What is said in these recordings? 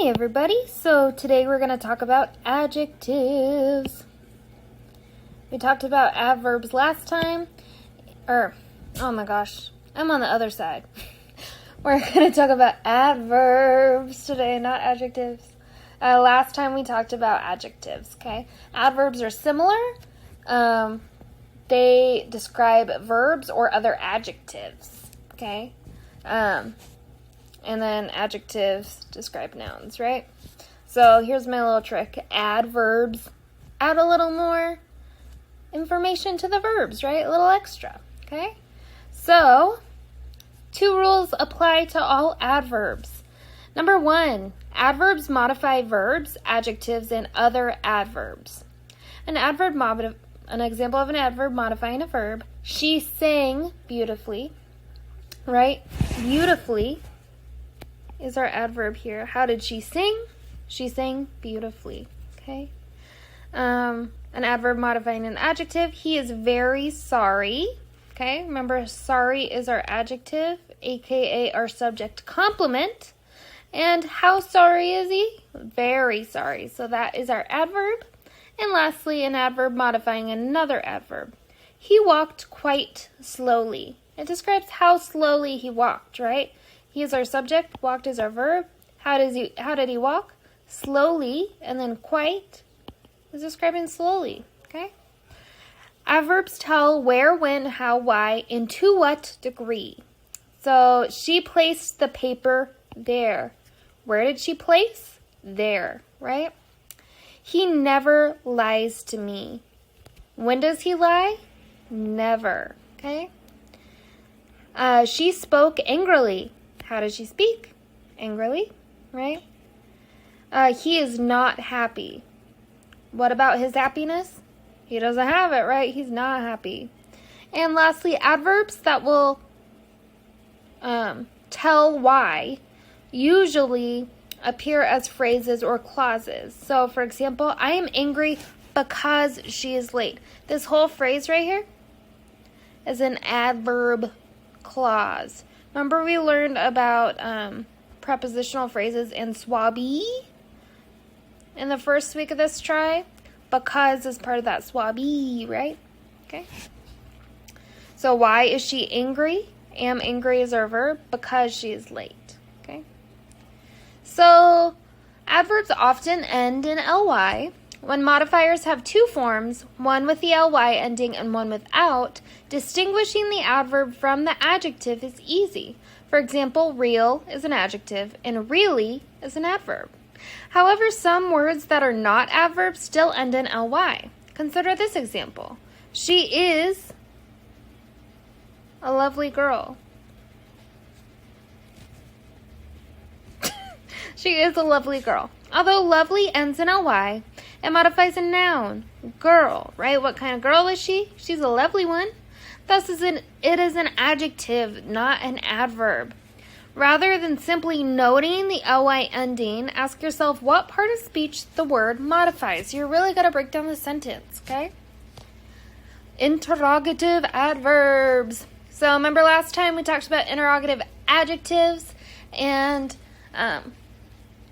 Hey everybody, so today we're going to talk about adjectives. We talked about adverbs last time, oh my gosh, I'm on the other side. We're going to talk about adverbs today, not adjectives. Last time we talked about adjectives, okay? Adverbs are similar. They describe verbs or other adjectives, okay? And then adjectives describe nouns, right? So here's my little trick. Adverbs add a little more information to the verbs, right? A little extra, okay? So, 2 rules apply to all adverbs. Number 1, adverbs modify verbs, adjectives, and other adverbs. An example of an adverb modifying a verb. She sang beautifully, right? Beautifully is our adverb here. How did she sing? She sang beautifully, okay? An adverb modifying an adjective. He is very sorry, okay? Remember, sorry is our adjective, aka our subject complement. And how sorry is he? Very sorry. So that is our adverb. And lastly, an adverb modifying another adverb. He walked quite slowly. It describes how slowly he walked, right? He is our subject, walked is our verb. How did he walk? Slowly, and then quite is describing slowly, okay? Adverbs tell where, when, how, why, and to what degree. So, she placed the paper there. Where did she place? There, right? He never lies to me. When does he lie? Never, okay? She spoke angrily. How does she speak? Angrily, right? He is not happy. What about his happiness? He doesn't have it, right? He's not happy. And lastly, adverbs that will tell why usually appear as phrases or clauses. So, for example, I am angry because she is late. This whole phrase right here is an adverb clause. Remember we learned about prepositional phrases and swabby in the first week of this try? Because is part of that swabby, right? Okay. So why is she angry? Am angry is our verb because she is late. Okay. So adverbs often end in ly. When modifiers have 2 forms, one with the ly ending and one without, distinguishing the adverb from the adjective is easy. For example, real is an adjective and really is an adverb. However, some words that are not adverbs still end in ly. Consider this example. She is a lovely girl. She is a lovely girl. Although lovely ends in ly, it modifies a noun, girl, right? What kind of girl is she? She's a lovely one. Thus, it is an adjective, not an adverb. Rather than simply noting the ly ending, ask yourself what part of speech the word modifies. You're really going to break down the sentence, okay? Interrogative adverbs. So remember last time we talked about interrogative adjectives, and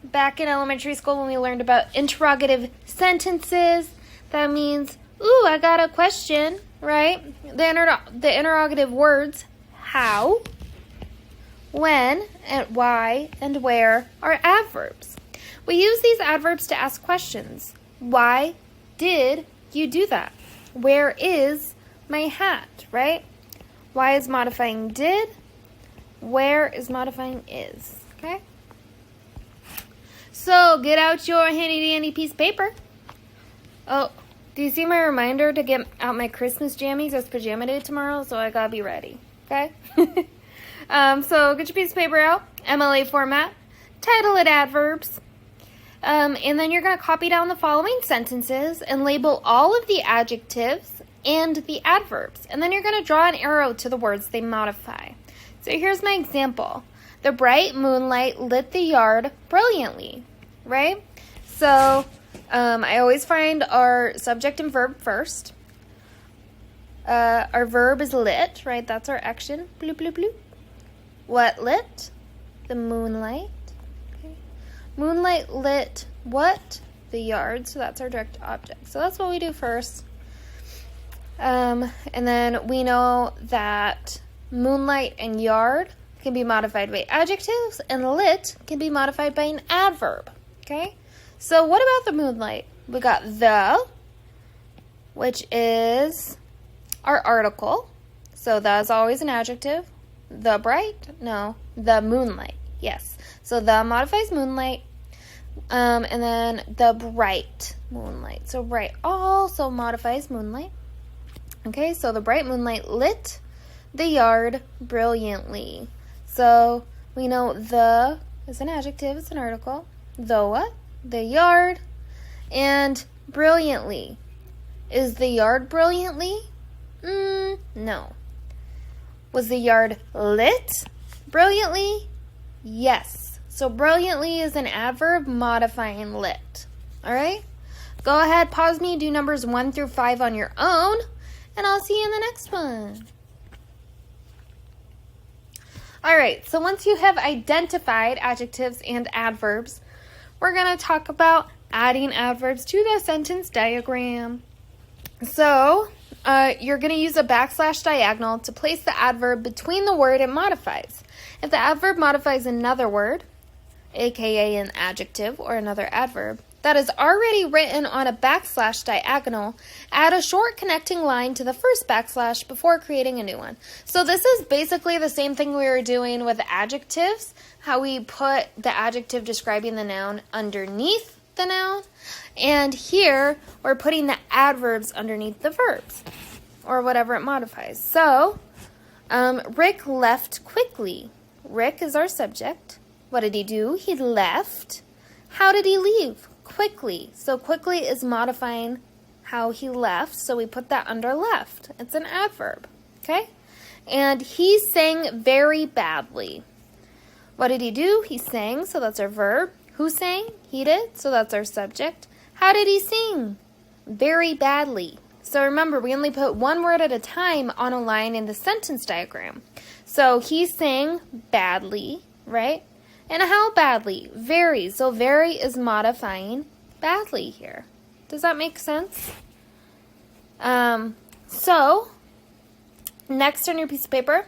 back in elementary school when we learned about interrogative sentences, that means, ooh, I got a question, right? The interrogative words, how, when, and why, and where are adverbs. We use these adverbs to ask questions. Why did you do that? Where is my hat, right? Why is modifying did? Where is modifying is, okay? So, get out your handy-dandy piece of paper. Oh, do you see my reminder to get out my Christmas jammies? It's pajama day tomorrow, so I gotta be ready, okay? So, get your piece of paper out, MLA format, title it adverbs, and then you're gonna copy down the following sentences and label all of the adjectives and the adverbs. And then you're gonna draw an arrow to the words they modify. So, here's my example. The bright moonlight lit the yard brilliantly, right? So, I always find our subject and verb first. Our verb is lit, right? That's our action. Bloop, bloop, bloop. What lit? The moonlight. Okay. Moonlight lit what? The yard. So that's our direct object. So that's what we do first. And then we know that moonlight and yard can be modified by adjectives, and lit can be modified by an adverb. Okay? So what about the moonlight? We got the, which is our article. So the is always an adjective. The bright? No. The moonlight. Yes. So the modifies moonlight. And then the bright moonlight. So bright also modifies moonlight. Okay, so the bright moonlight lit the yard brilliantly. So we know the is an adjective, it's an article. The what? The yard. And brilliantly. Is the yard brilliantly? No. Was the yard lit brilliantly? Yes. So brilliantly is an adverb modifying lit. All right? Go ahead, pause me, do numbers 1 through 5 on your own, and I'll see you in the next one. All right, so once you have identified adjectives and adverbs, we're going to talk about adding adverbs to the sentence diagram. So, you're going to use a backslash diagonal to place the adverb between the word it modifies. If the adverb modifies another word, aka an adjective or another adverb, that is already written on a backslash diagonal, add a short connecting line to the first backslash before creating a new one. So this is basically the same thing we were doing with adjectives, how we put the adjective describing the noun underneath the noun. And here, we're putting the adverbs underneath the verbs, or whatever it modifies. So, Rick left quickly. Rick is our subject. What did he do? He left. How did he leave? Quickly. So quickly is modifying how he left, so we put that under left. It's an adverb, okay? And he sang very badly. What did he do? He sang, so that's our verb. Who sang? He did, so that's our subject. How did he sing? Very badly. So remember, we only put one word at a time on a line in the sentence diagram. So he sang badly, right? And how badly? Very. So very is modifying badly here. Does that make sense? So, next on your piece of paper,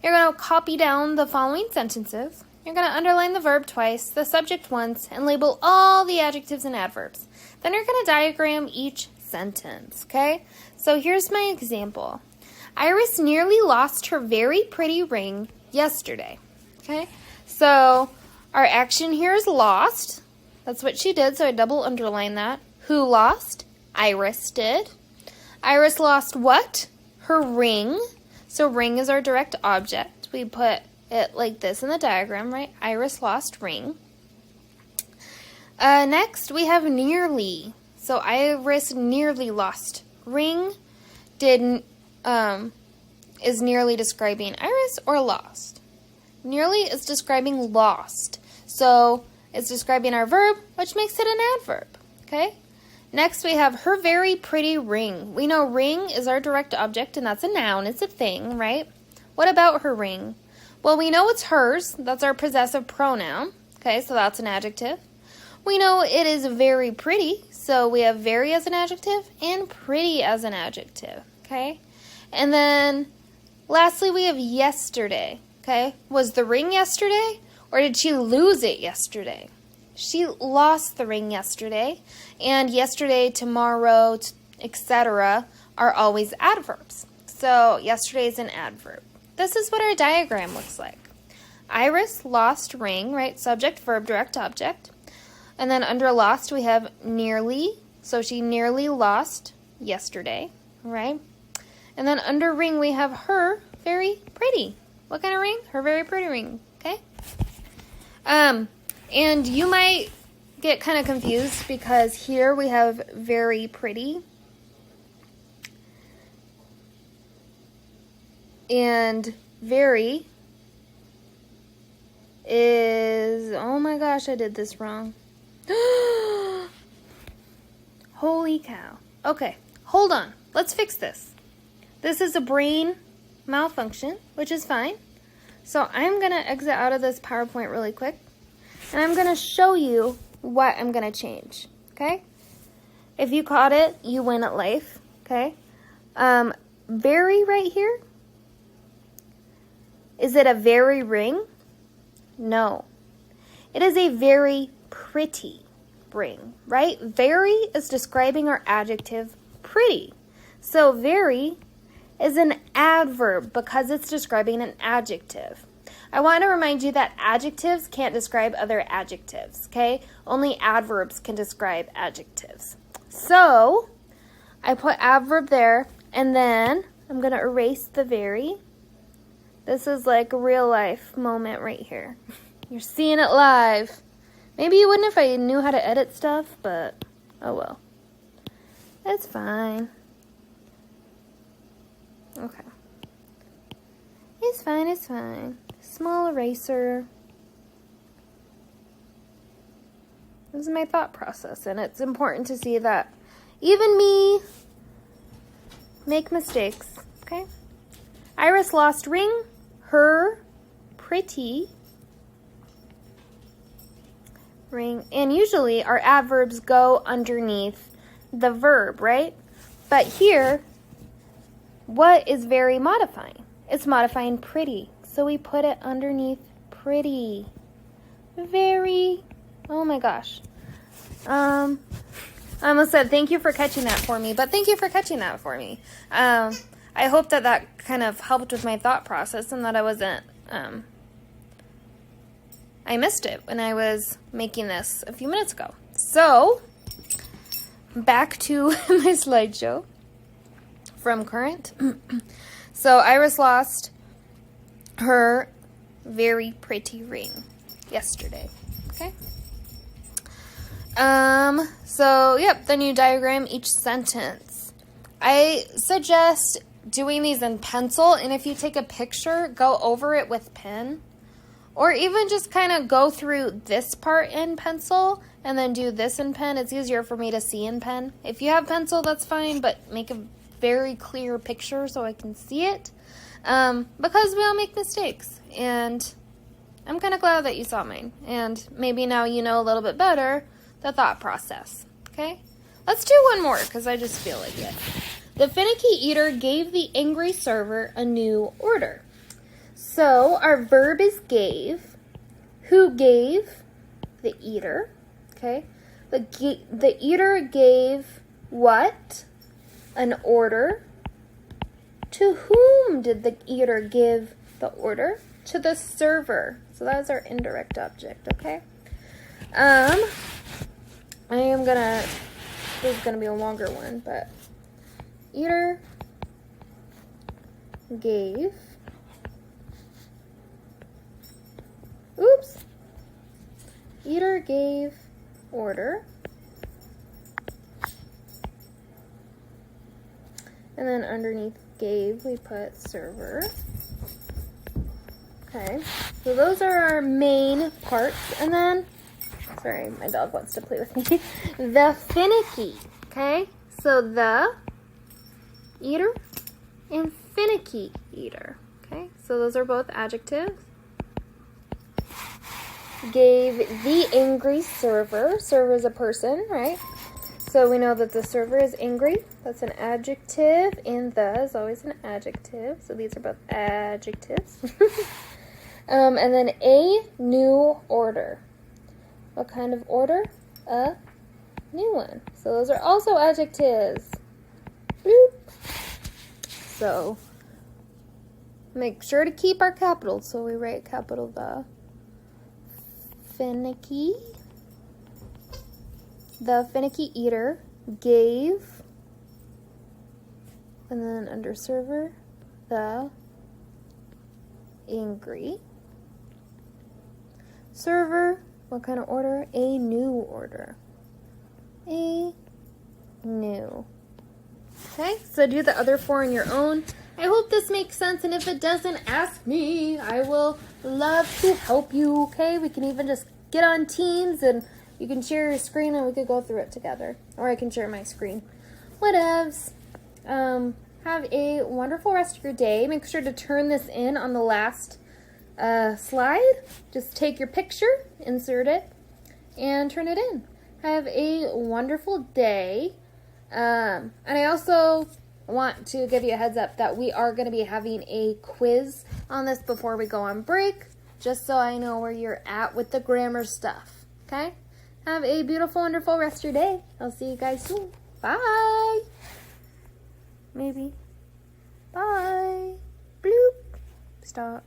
you're going to copy down the following sentences. You're going to underline the verb twice, the subject once, and label all the adjectives and adverbs. Then you're going to diagram each sentence, okay? So here's my example. Iris nearly lost her very pretty ring yesterday, okay? So our action here is lost. That's what she did, so I double underline that. Who lost? Iris did. Iris lost what? Her ring. So ring is our direct object. We put it like this in the diagram, right? Iris lost ring. Next, we have nearly. So Iris nearly lost ring. Is nearly describing Iris or lost? Nearly is describing lost. So it's describing our verb, which makes it an adverb, okay? Next, we have her very pretty ring. We know ring is our direct object, and that's a noun. It's a thing, right? What about her ring? Well, we know it's hers. That's our possessive pronoun, okay? So that's an adjective. We know it is very pretty, so we have very as an adjective and pretty as an adjective, okay? And then, lastly, we have yesterday, okay? Was the ring yesterday, or did she lose it yesterday? She lost the ring yesterday, and yesterday, tomorrow, etc. are always adverbs. So yesterday is an adverb. This is what our diagram looks like. Iris lost ring, right? Subject, verb, direct object. And then under lost we have nearly. So she nearly lost yesterday, right? And then under ring we have her very pretty. What kind of ring? Her very pretty ring, okay? And you might get kind of confused because here we have very pretty. And very is, oh my gosh, I did this wrong. Holy cow. Okay, hold on. Let's fix this. This is a brain malfunction, which is fine. So I'm going to exit out of this PowerPoint really quick. And I'm going to show you what I'm going to change, okay? If you caught it, you win at life, okay? Very right here. Is it a very ring? No. It is a very pretty ring, right? Very is describing our adjective pretty. So very is an adverb because it's describing an adjective. I want to remind you that adjectives can't describe other adjectives, okay? Only adverbs can describe adjectives. So I put adverb there, and then I'm going to erase the very. This is like a real life moment right here. You're seeing it live. Maybe you wouldn't if I knew how to edit stuff, but oh well. It's fine. Okay. It's fine, it's fine. Small eraser. This is my thought process, and it's important to see that even me make mistakes, okay? Iris lost ring, her pretty ring, and usually our adverbs go underneath the verb, right? But here, what is very modifying? It's modifying pretty, so we put it underneath pretty. Very, oh my gosh. I almost said thank you for catching that for me, but thank you for catching that for me. I hope that that kind of helped with my thought process and that I wasn't, I missed it when I was making this a few minutes ago. So, back to my slideshow from current. So, Iris lost her very pretty ring yesterday, okay? So, yep, then you diagram each sentence. I suggest doing these in pencil, and if you take a picture, go over it with pen. Or even just kind of go through this part in pencil and then do this in pen. It's easier for me to see in pen. If you have pencil, that's fine, but make a very clear picture so I can see it. Because we all make mistakes. And I'm kind of glad that you saw mine. And maybe now you know a little bit better the thought process. Okay? Let's do one more because I just feel like it. The finicky eater gave the angry server a new order. So our verb is gave. Who gave? The eater. Okay. The eater gave what? An order. To whom did the eater give the order? To the server. So that's our indirect object. Okay. This is gonna be a longer one, but eater gave. Oops. Eater gave order. And then underneath gave, we put server. Okay. So those are our main parts. And then, sorry, my dog wants to play with me. The finicky. Okay. So the eater and finicky eater. Okay. So those are both adjectives. Gave the angry server. Server is a person, right? So we know that the server is angry. That's an adjective, and the is always an adjective. So these are both adjectives. And then a new order. What kind of order? A new one. So those are also adjectives. Boop. So make sure to keep our capitals. So we write capital the. Finicky. The finicky eater gave, and then under server, the angry server. What kind of order? A new order. A new. Okay, so do the other four on your own. I hope this makes sense, and if it doesn't, ask me. I will love to help you, okay? We can even just get on Teams, and you can share your screen, and we could go through it together. Or I can share my screen. Whatevs. Have a wonderful rest of your day. Make sure to turn this in on the last slide. Just take your picture, insert it, and turn it in. Have a wonderful day. And I also want to give you a heads up that we are going to be having a quiz on this before we go on break, just so I know where you're at with the grammar stuff. Okay? Have a beautiful, wonderful rest of your day. I'll see you guys soon. Bye. Maybe. Bye. Bloop. Stop.